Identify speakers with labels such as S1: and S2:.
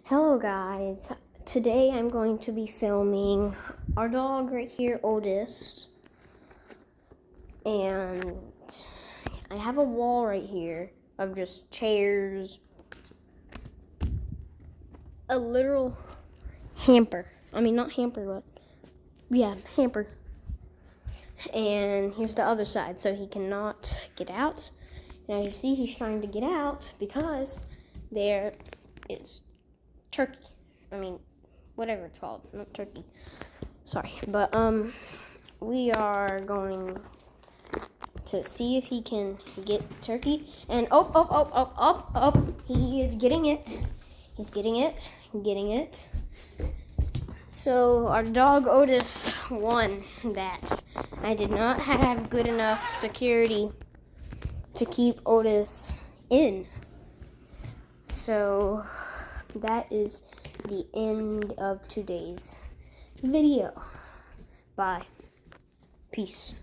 S1: Hello guys, today I'm going to be filming our dog right here, Otis, and I have a wall right here of just chairs, a literal hamper, not hamper, but yeah, hamper, and here's the other side, so he cannot get out, and as you see, he's trying to get out because there is turkey. Whatever it's called, not turkey. Sorry, but we are going to see if he can get turkey. And he is getting it. He's getting it. So our dog Otis won that. I did not have good enough security to keep Otis in. So that is the end of today's video. Bye. Peace.